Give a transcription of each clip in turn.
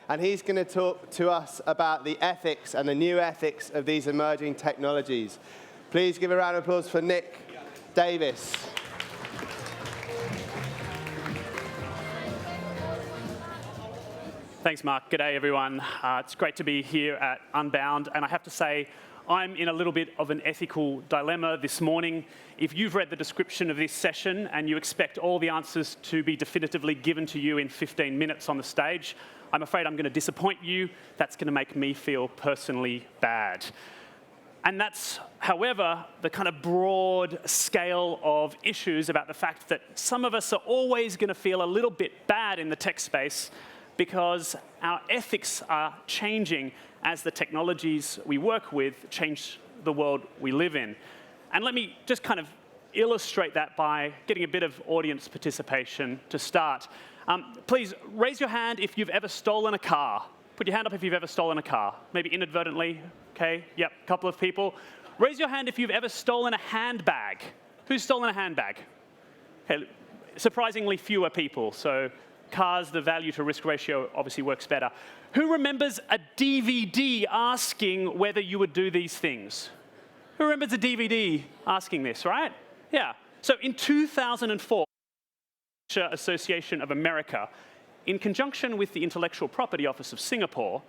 and he's going to talk to us about the ethics and the new ethics of these emerging technologies. Please give a round of applause for Nick Davis. Thanks, Mark. G'day, everyone. It's great to be here at Unbound, and I have to say, I'm in a little bit of an ethical dilemma this morning. If you've read the description of this session and you expect all the answers to be definitively given to you in 15 minutes on the stage, I'm afraid I'm going to disappoint you. That's going to make me feel personally bad. And that's, however, the kind of broad scale of issues about the fact that some of us are always going to feel a little bit bad in the tech space because our ethics are changing as the technologies we work with change the world we live in. And let me just kind of illustrate that by getting a bit of audience participation to start. Please raise your hand if you've ever stolen a car. Put your hand up if you've ever stolen a car, maybe inadvertently. Okay, yep, a couple of people. Raise your hand if you've ever stolen a handbag. Who's stolen a handbag? Okay, surprisingly fewer people, so cars, the value to risk ratio obviously works better. Who remembers a DVD asking whether you would do these things? Who remembers a DVD asking this, right? Yeah. So in 2004, the Association of America, in conjunction with the Intellectual Property Office of Singapore,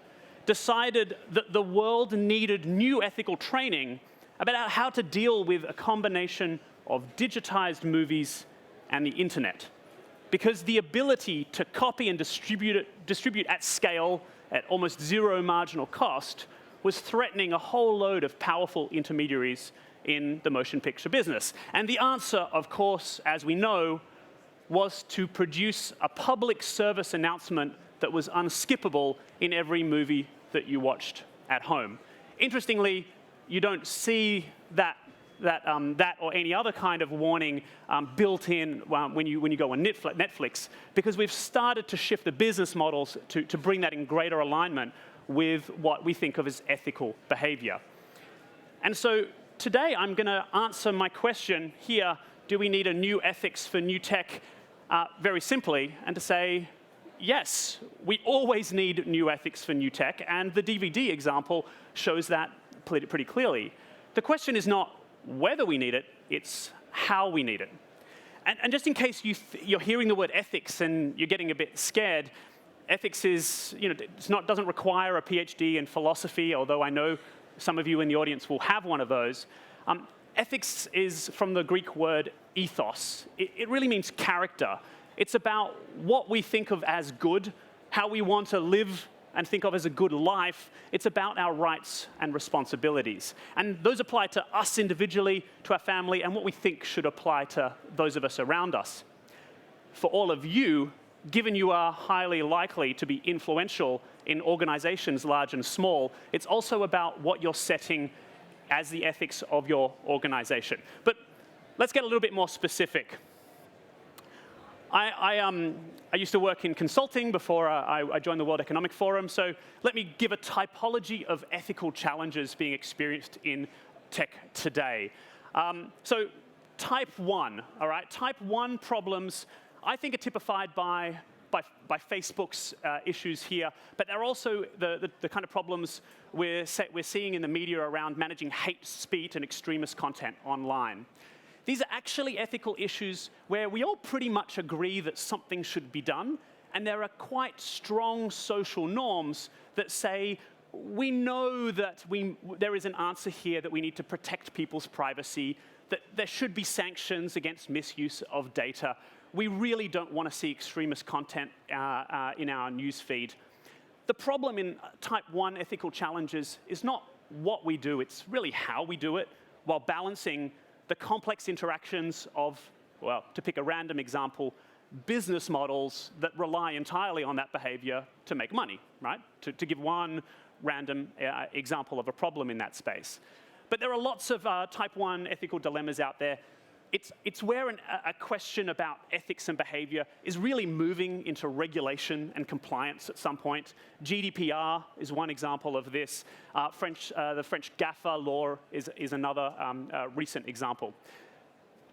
decided that the world needed new ethical training about how to deal with a combination of digitized movies and the internet. Because the ability to copy and distribute at scale at almost zero marginal cost was threatening a whole load of powerful intermediaries in the motion picture business. And the answer, of course, as we know, was to produce a public service announcement that was unskippable in every movie that you watched at home. Interestingly, you don't see that or any other kind of warning built in when you go on Netflix, because we've started to shift the business models to bring that in greater alignment with what we think of as ethical behavior. And so today I'm going to answer my question here, do we need a new ethics for new tech? Very simply, and to say, yes, we always need new ethics for new tech, and the DVD example shows that pretty clearly. The question is not whether we need it, it's how we need it. And just in case you're hearing the word ethics and you're getting a bit scared, ethics is, doesn't require a PhD in philosophy, although I know some of you in the audience will have one of those. Ethics is from the Greek word ethos. It really means character. It's about what we think of as good, how we want to live and think of as a good life. It's about our rights and responsibilities. And those apply to us individually, to our family, and what we think should apply to those of us around us. For all of you, given you are highly likely to be influential in organizations large and small, it's also about what you're setting as the ethics of your organization. But let's get a little bit more specific. I used to work in consulting before I joined the World Economic Forum, so let me give a typology of ethical challenges being experienced in tech today. So type 1, all right? Type 1 problems, I think, are typified by Facebook's issues here, but they're also the kind of problems we're seeing in the media around managing hate speech and extremist content online. These are actually ethical issues where we all pretty much agree that something should be done, and there are quite strong social norms that say we know that there is an answer here that we need to protect people's privacy, that there should be sanctions against misuse of data. We really don't want to see extremist content in our newsfeed. The problem in type 1 ethical challenges is not what we do, it's really how we do it, while balancing the complex interactions of, well, to pick a random example, business models that rely entirely on that behavior to make money, right? To give one random example of a problem in that space. But there are lots of type 1 ethical dilemmas out there. It's where a question about ethics and behavior is really moving into regulation and compliance at some point. GDPR is one example of this. The French GAFA law is another recent example.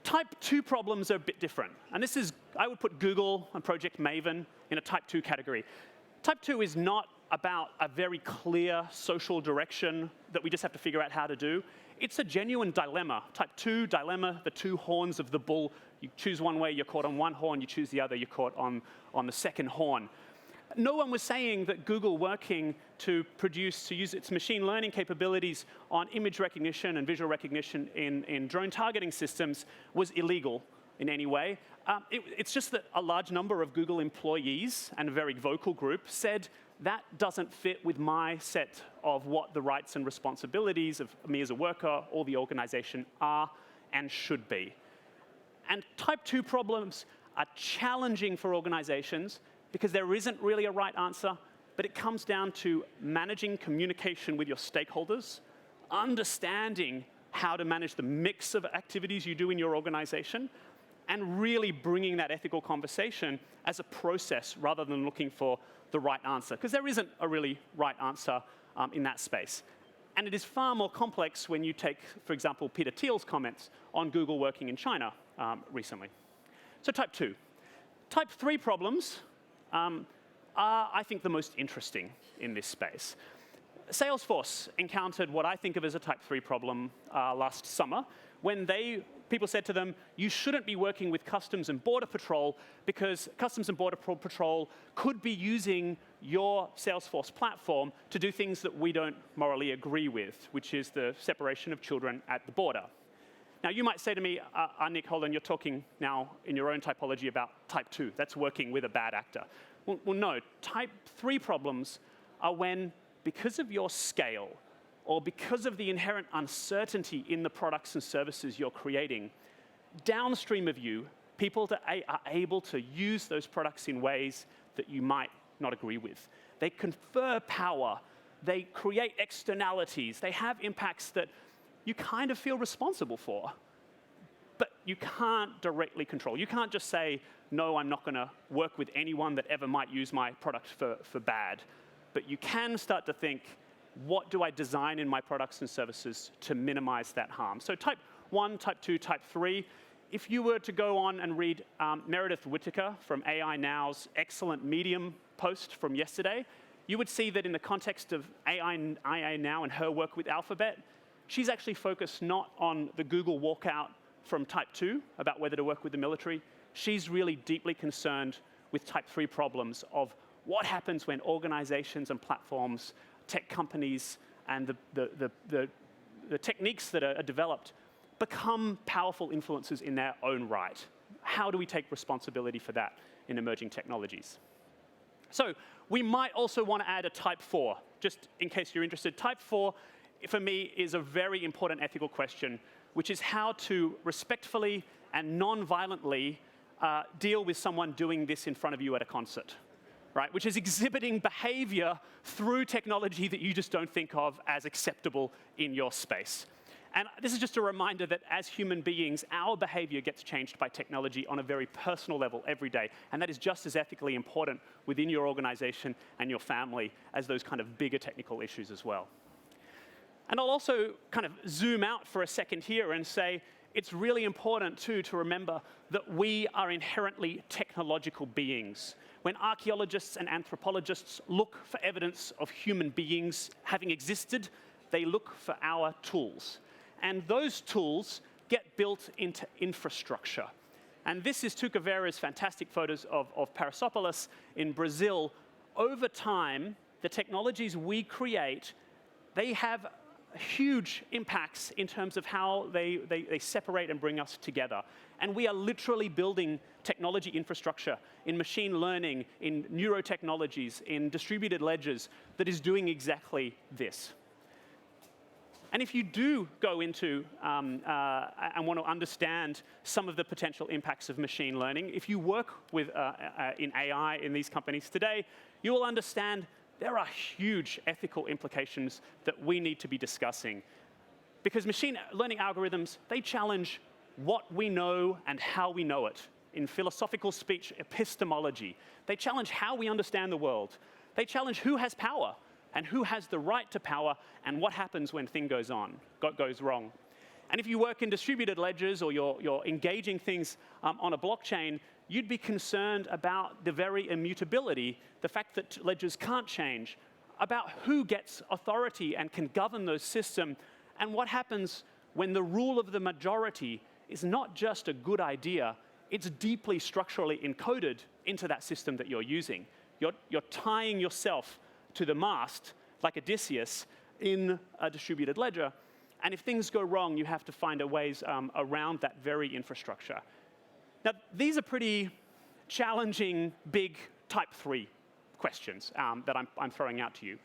Type 2 problems are a bit different. And this is, I would put Google and Project Maven in a type 2 category. Type 2 is not about a very clear social direction that we just have to figure out how to do. It's a genuine dilemma. Type 2 dilemma, the two horns of the bull. You choose one way, you're caught on one horn. You choose the other, you're caught on the second horn. No one was saying that Google working to use its machine learning capabilities on image recognition and visual recognition in drone targeting systems was illegal in any way. It's just that a large number of Google employees and a very vocal group said that doesn't fit with my set of what the rights and responsibilities of me as a worker or the organization are and should be. And type 2 problems are challenging for organizations because there isn't really a right answer, but it comes down to managing communication with your stakeholders, understanding how to manage the mix of activities you do in your organization, and really bringing that ethical conversation as a process rather than looking for the right answer, because there isn't a really right answer in that space. And it is far more complex when you take, for example, Peter Thiel's comments on Google working in China recently. So type 2. Type 3 problems are, I think, the most interesting in this space. Salesforce encountered what I think of as a type 3 problem last summer when people said to them, you shouldn't be working with Customs and Border Patrol because Customs and Border Patrol could be using your Salesforce platform to do things that we don't morally agree with, which is the separation of children at the border. Now, you might say to me, Nick, hold on, you're talking now in your own typology about type 2. That's working with a bad actor. Well, no, type 3 problems are when, because of your scale, or because of the inherent uncertainty in the products and services you're creating, downstream of you, people are able to use those products in ways that you might not agree with. They confer power. They create externalities. They have impacts that you kind of feel responsible for, but you can't directly control. You can't just say, no, I'm not going to work with anyone that ever might use my product for bad. But you can start to think, what do I design in my products and services to minimize that harm? So type 1, type 2, type 3. If you were to go on and read Meredith Whittaker from AI Now's excellent Medium post from yesterday, you would see that in the context of AI Now and her work with Alphabet, she's actually focused not on the Google walkout from type 2 about whether to work with the military. She's really deeply concerned with type 3 problems of what happens when organizations and platforms, tech companies, and the techniques that are developed become powerful influences in their own right. How do we take responsibility for that in emerging technologies? So we might also want to add a type 4, just in case you're interested. Type 4, for me, is a very important ethical question, which is how to respectfully and non-violently deal with someone doing this in front of you at a concert. Right, which is exhibiting behavior through technology that you just don't think of as acceptable in your space. And this is just a reminder that as human beings, our behavior gets changed by technology on a very personal level every day. And that is just as ethically important within your organization and your family as those kind of bigger technical issues as well. And I'll also kind of zoom out for a second here and say, it's really important, too, to remember that we are inherently technological beings. When archaeologists and anthropologists look for evidence of human beings having existed, they look for our tools. And those tools get built into infrastructure. And this is Tucavera's fantastic photos of Parasopolis in Brazil. Over time, the technologies we create, they have huge impacts in terms of how they separate and bring us together. And we are literally building technology infrastructure in machine learning, in neurotechnologies, in distributed ledgers that is doing exactly this. And if you do go into and want to understand some of the potential impacts of machine learning, if you work with in AI in these companies today, you will understand there are huge ethical implications that we need to be discussing. Because machine learning algorithms, they challenge what we know and how we know it. In philosophical speech, epistemology. They challenge how we understand the world. They challenge who has power and who has the right to power and what happens when thing goes wrong. And if you work in distributed ledgers or you're engaging things on a blockchain, you'd be concerned about the very immutability, the fact that ledgers can't change, about who gets authority and can govern those systems, and what happens when the rule of the majority is not just a good idea, it's deeply structurally encoded into that system that you're using. You're tying yourself to the mast, like Odysseus, in a distributed ledger. And if things go wrong, you have to find ways around that very infrastructure. Now, these are pretty challenging, big type 3 questions that I'm throwing out to you.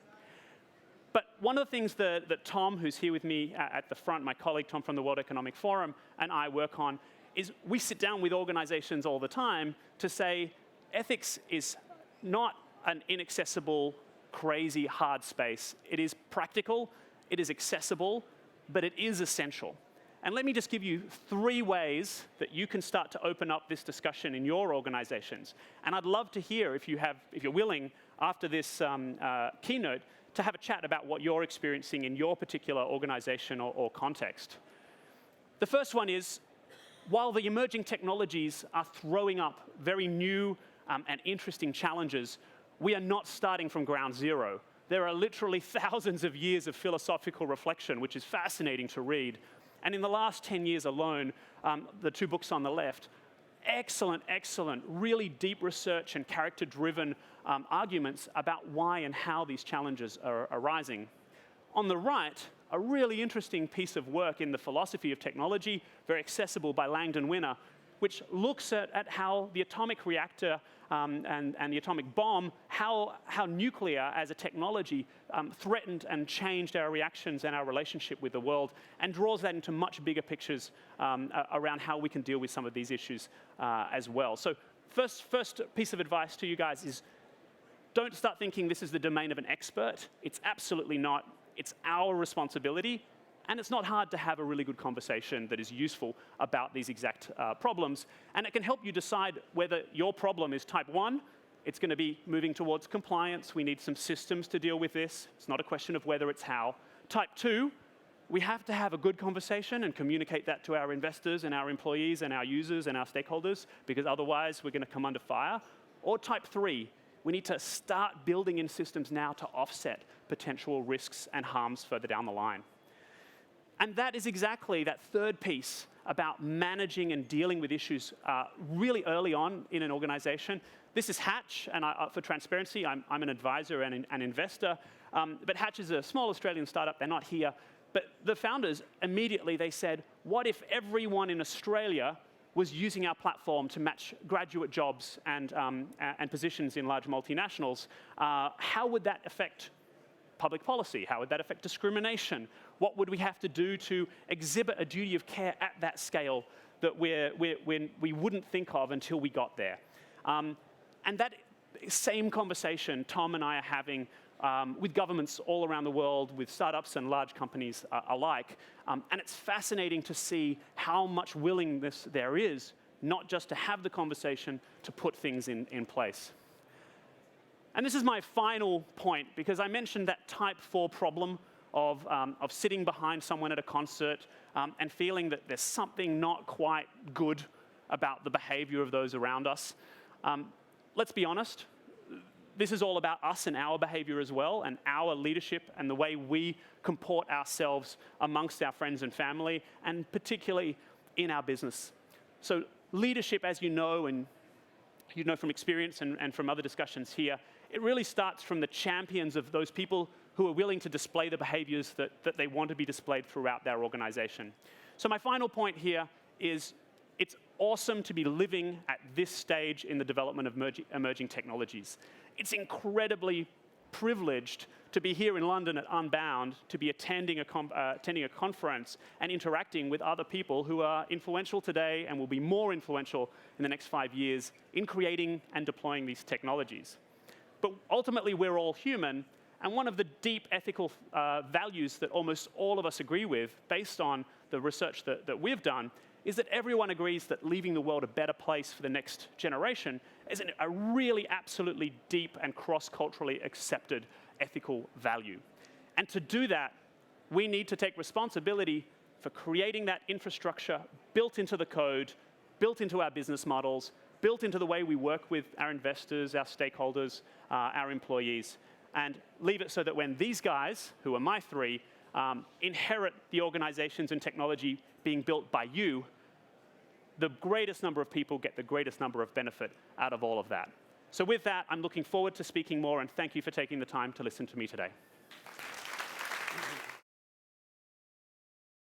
But one of the things that Tom, who's here with me at the front, my colleague Tom from the World Economic Forum, and I work on, is we sit down with organizations all the time to say ethics is not an inaccessible, crazy, hard space. It is practical, it is accessible, but it is essential. And let me just give you 3 ways that you can start to open up this discussion in your organizations. And I'd love to hear, if you're willing, after this keynote, to have a chat about what you're experiencing in your particular organization or context. The first one is, while the emerging technologies are throwing up very new and interesting challenges, we are not starting from ground zero. There are literally thousands of years of philosophical reflection, which is fascinating to read. And in the last 10 years alone, the 2 books on the left, excellent, really deep research and character-driven arguments about why and how these challenges are arising. On the right, a really interesting piece of work in the philosophy of technology, very accessible, by Langdon Winner, which looks at how the atomic reactor and the atomic bomb, how nuclear as a technology threatened and changed our reactions and our relationship with the world, and draws that into much bigger pictures around how we can deal with some of these issues as well. So first piece of advice to you guys is, don't start thinking this is the domain of an expert. It's absolutely not. It's our responsibility. And it's not hard to have a really good conversation that is useful about these exact problems. And it can help you decide whether your problem is type 1. It's going to be moving towards compliance. We need some systems to deal with this. It's not a question of whether, it's how. Type 2, we have to have a good conversation and communicate that to our investors and our employees and our users and our stakeholders, because otherwise we're going to come under fire. Or type 3, we need to start building in systems now to offset potential risks and harms further down the line. And that is exactly that third piece about managing and dealing with issues really early on in an organization. This is Hatch, and for transparency, I'm an advisor and an investor. But Hatch is a small Australian startup. They're not here. But the founders, immediately, they said, what if everyone in Australia was using our platform to match graduate jobs and positions in large multinationals? How would that affect public policy? How would that affect discrimination? What would we have to do to exhibit a duty of care at that scale that we wouldn't think of until we got there? And that same conversation Tom and I are having with governments all around the world, with startups and large companies alike. And it's fascinating to see how much willingness there is, not just to have the conversation, to put things in place. And this is my final point, because I mentioned that type 4 problem of sitting behind someone at a concert and feeling that there's something not quite good about the behavior of those around us. Let's be honest, this is all about us and our behavior as well, and our leadership and the way we comport ourselves amongst our friends and family, and particularly in our business. So leadership, as you know, and you know from experience and from other discussions here, it really starts from the champions of those people who are willing to display the behaviors that they want to be displayed throughout their organization. So my final point here is, it's awesome to be living at this stage in the development of emerging technologies. It's incredibly privileged to be here in London at Unbound, to be attending a conference and interacting with other people who are influential today and will be more influential in the next 5 years in creating and deploying these technologies. But ultimately, we're all human, and one of the deep ethical values that almost all of us agree with, based on the research that we've done, is that everyone agrees that leaving the world a better place for the next generation is a really absolutely deep and cross-culturally accepted ethical value. And to do that, we need to take responsibility for creating that infrastructure built into the code, built into our business models, built into the way we work with our investors, our stakeholders, our employees, and leave it so that when these guys, who are my three, inherit the organizations and technology being built by you, the greatest number of people get the greatest number of benefit out of all of that. So with that, I'm looking forward to speaking more, and thank you for taking the time to listen to me today.